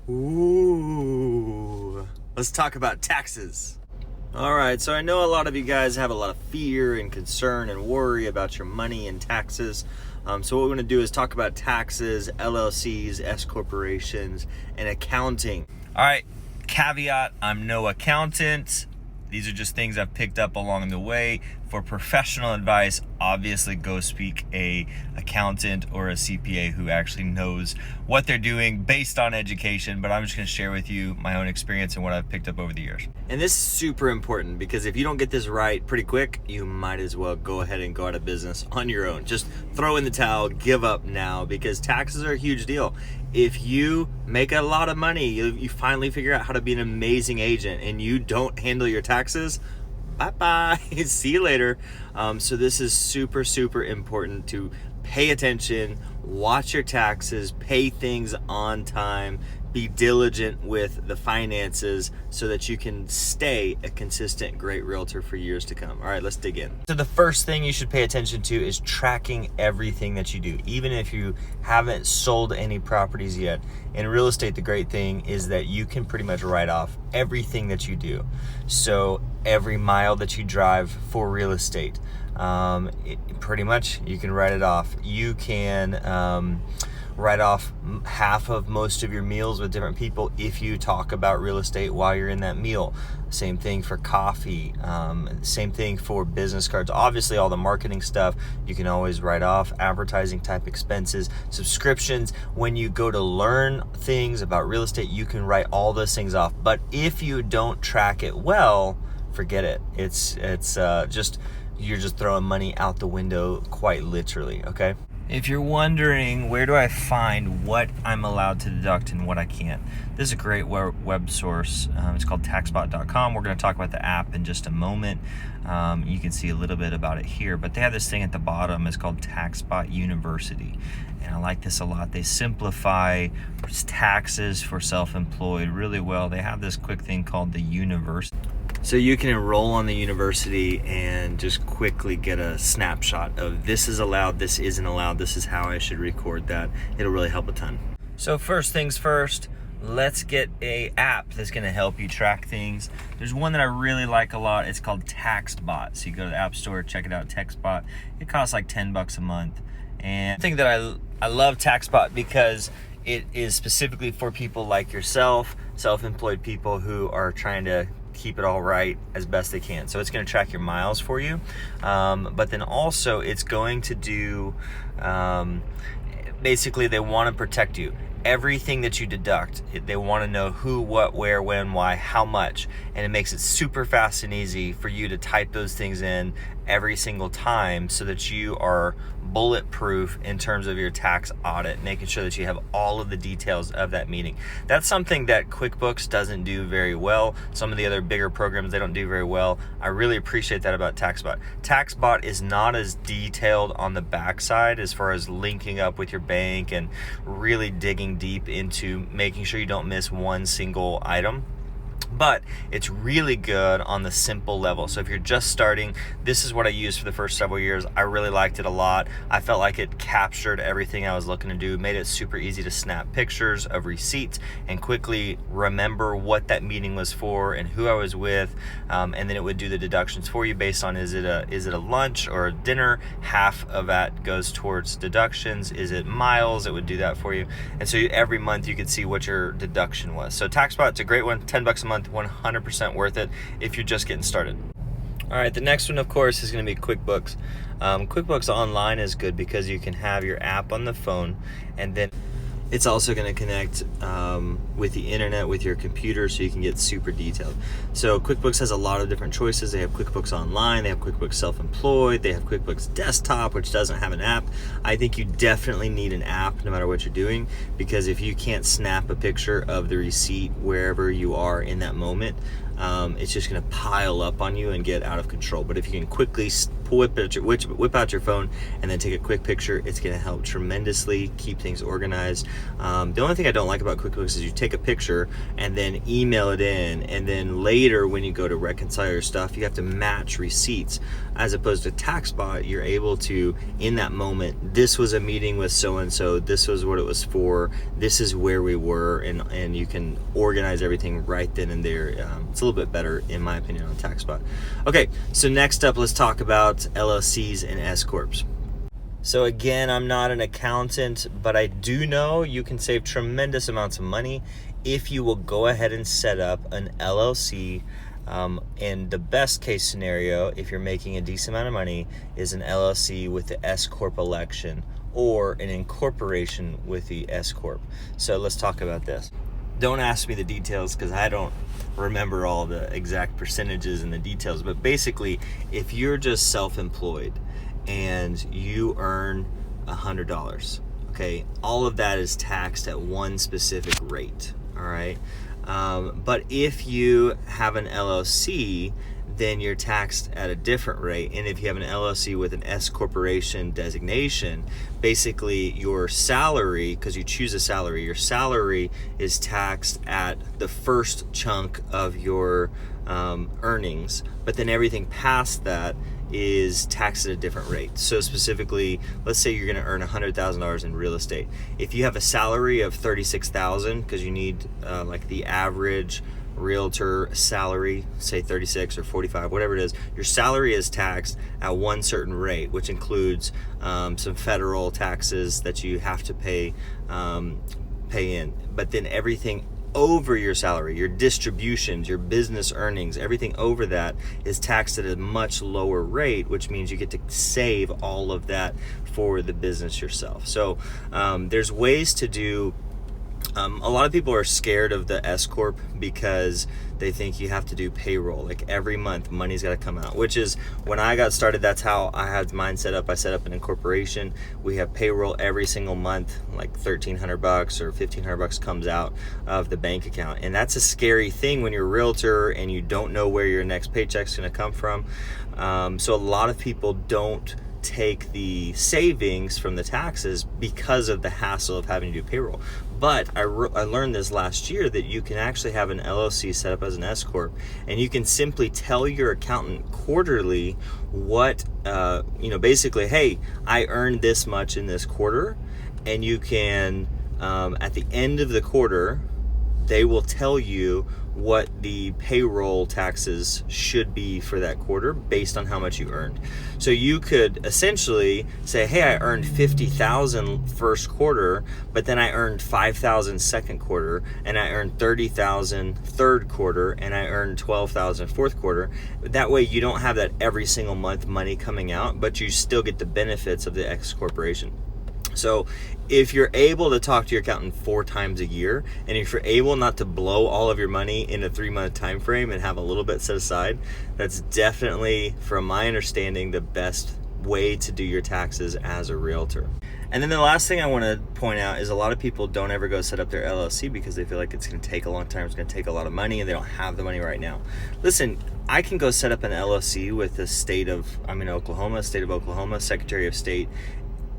Ooh, let's talk about taxes. All right, so I know a lot of you guys have a lot of fear and concern and worry about your money and taxes. So what we're gonna do is talk about taxes, LLCs, S corporations, and accounting. All right, caveat, I'm no accountant. These are just things I've picked up along the way. For professional advice, obviously go speak a accountant or a CPA who actually knows what they're doing based on education, but I'm just gonna share with you my own experience and what I've picked up over the years. And this is super important because if you don't get this right pretty quick, you might as well go ahead and go out of business on your own. Just throw in the towel, give up now, because taxes are a huge deal. If you make a lot of money, you finally figure out how to be an amazing agent and you don't handle your taxes, bye-bye, see you later. So this is super, super important to pay attention, watch your taxes, pay things on time, be diligent with the finances so that you can stay a consistent, great realtor for years to come. All right, let's dig in. So the first thing you should pay attention to is tracking everything that you do, even if you haven't sold any properties yet. In real estate, the great thing is that you can pretty much write off everything that you do. So every mile that you drive for real estate, pretty much you can write it off. You can write off half of most of your meals with different people if you talk about real estate while you're in that meal. Same thing for coffee, same thing for business cards. Obviously all the marketing stuff you can always write off, advertising type expenses, subscriptions. When you go to learn things about real estate, you can write all those things off. But if you don't track it well, forget it. It's just, you're just throwing money out the window, quite literally, okay? If you're wondering, where do I find what I'm allowed to deduct and what I can't? This is a great web source. It's called taxbot.com. We're going to talk about the app in just a moment. You can see a little bit about it here, but they have this thing at the bottom. It's called TaxBot University. And I like this a lot. They simplify taxes for self-employed really well. They have this quick thing called the University. So you can enroll on the university and just quickly get a snapshot of this is allowed, this isn't allowed, this is how I should record that. It'll really help a ton. So first things first, let's get a app that's gonna help you track things. There's one that I really like a lot. It's called TaxBot. So you go to the App Store, check it out, TaxBot. It costs like $10 a month. And I think that I love TaxBot because it is specifically for people like yourself, self-employed people who are trying to keep it all right as best they can. So it's going to track your miles for you, but then also it's going to do basically they want to protect you. Everything that you deduct, they want to know who, what, where, when, why, how much, and it makes it super fast and easy for you to type those things in every single time so that you are bulletproof in terms of your tax audit, making sure that you have all of the details of that meeting. That's something that QuickBooks doesn't do very well. Some of the other bigger programs, they don't do very well. I really appreciate that about TaxBot. TaxBot is not as detailed on the backside as far as linking up with your bank and really digging deep into making sure you don't miss one single item. But it's really good on the simple level. So if you're just starting, this is what I used for the first several years. I really liked it a lot. I felt like it captured everything I was looking to do, made it super easy to snap pictures of receipts and quickly remember what that meeting was for and who I was with. And then it would do the deductions for you based on is it a lunch or a dinner? Half of that goes towards deductions. Is it miles? It would do that for you. And so every month you could see what your deduction was. So TaxBot's a great one, $10 a month. 100% worth it if you're just getting started. All right, the next one, of course, is going to be QuickBooks. QuickBooks Online is good because you can have your app on the phone, and then it's also going to connect with the internet, with your computer, so you can get super detailed. So QuickBooks has a lot of different choices. They have QuickBooks Online, they have QuickBooks Self-Employed, they have QuickBooks Desktop, which doesn't have an app. I think you definitely need an app no matter what you're doing, because if you can't snap a picture of the receipt wherever you are in that moment, it's just going to pile up on you and get out of control. But if you can quickly whip out your phone and then take a quick picture, it's going to help tremendously keep things organized. The only thing I don't like about QuickBooks is you take a picture and then email it in, and then later when you go to reconcile your stuff, you have to match receipts. As opposed to TaxBot, you're able to, in that moment, this was a meeting with so-and-so, this was what it was for, this is where we were, and you can organize everything right then and there. It's a little bit better, in my opinion, on TaxBot. Okay, so next up, let's talk about LLCs and S-Corps. So again, I'm not an accountant, but I do know you can save tremendous amounts of money if you will go ahead and set up an LLC. And the best case scenario, if you're making a decent amount of money, is an LLC with the S-Corp election or an incorporation with the S-Corp. So let's talk about this. Don't ask me the details because I don't remember all the exact percentages and the details, but basically, if you're just self-employed and you earn $100, okay, all of that is taxed at one specific rate, all right? But if you have an LLC, then you're taxed at a different rate. And if you have an LLC with an S corporation designation, basically your salary, because you choose a salary, your salary is taxed at the first chunk of your earnings, but then everything past that is taxed at a different rate. So specifically, let's say you're going to earn $100,000 in real estate. If you have a salary of $36,000, because you need like the average realtor salary, say 36 or 45, whatever it is, your salary is taxed at one certain rate, which includes some federal taxes that you have to pay in. But then everything over your salary, your distributions, your business earnings, everything over that is taxed at a much lower rate, which means you get to save all of that for the business yourself. So there's ways to do. A lot of people are scared of the S-Corp because they think you have to do payroll. Like every month, money's got to come out, which is when I got started, that's how I had mine set up. I set up an incorporation. We have payroll every single month, like $1,300 or $1,500 comes out of the bank account. And that's a scary thing when you're a realtor and you don't know where your next paycheck's going to come from. So a lot of people don't take the savings from the taxes because of the hassle of having to do payroll. But I learned this last year that you can actually have an LLC set up as an S-Corp, and you can simply tell your accountant quarterly what, basically, hey, I earned this much in this quarter, and you can, at the end of the quarter, they will tell you what the payroll taxes should be for that quarter based on how much you earned. So you could essentially say, hey, I earned $50,000 first quarter, but then I earned $5,000 second quarter, and I earned $30,000 third quarter, and I earned $12,000 fourth quarter. That way you don't have that every single month money coming out, but you still get the benefits of the X corporation. So if you're able to talk to your accountant 4 times a year, and if you're able not to blow all of your money in a 3-month time frame and have a little bit set aside, that's definitely, from my understanding, the best way to do your taxes as a realtor. And then the last thing I want to point out is a lot of people don't ever go set up their LLC because they feel like it's going to take a long time, it's going to take a lot of money, and they don't have the money right now. Listen, I can go set up an LLC with the state of Oklahoma, Secretary of State,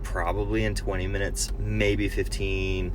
probably in 20 minutes, maybe 15,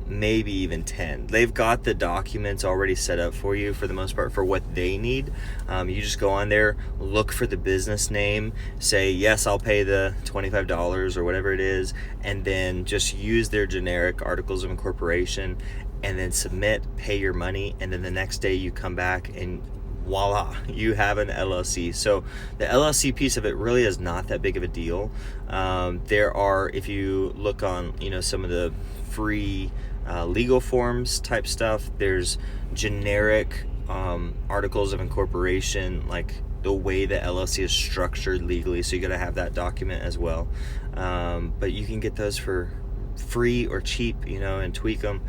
maybe even 10. They've got the documents already set up for you for the most part for what they need. You just go on there, look for the business name, say, yes, I'll pay the $25 or whatever it is, and then just use their generic articles of incorporation and then submit, pay your money, and then the next day you come back and voila, you have an LLC. So the LLC piece of it really is not that big of a deal. There are, if you look on, some of the free legal forms type stuff, there's generic articles of incorporation, like the way the LLC is structured legally. So you got to have that document as well. But you can get those for free or cheap, and tweak them.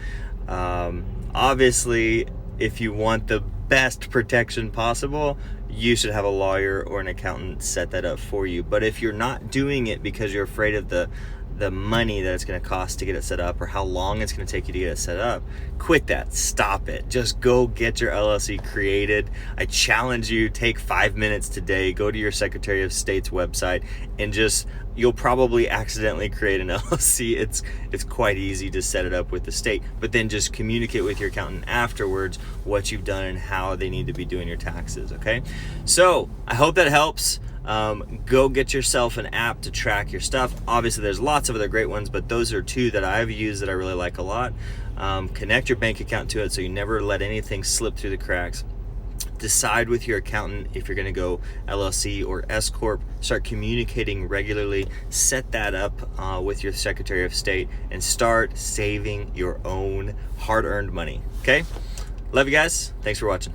Obviously, if you want the best protection possible, you should have a lawyer or an accountant set that up for you. But if you're not doing it because you're afraid of the the money that it's going to cost to get it set up or how long it's going to take you to get it set up, quit that. Stop it. Just go get your LLC created. I challenge you, take 5 minutes today, go to your Secretary of State's website, and you'll probably accidentally create an LLC. It's quite easy to set it up with the state, but then just communicate with your accountant afterwards what you've done and how they need to be doing your taxes, okay? So I hope that helps. Go get yourself an app to track your stuff. Obviously there's lots of other great ones, but those are two that I've used that I really like a lot. Connect your bank account to it so you never let anything slip through the cracks. Decide with your accountant if you're going to go LLC or S-CORP. Start communicating regularly. Set that up with your Secretary of State and start saving your own hard-earned money. Okay? Love you guys. Thanks for watching.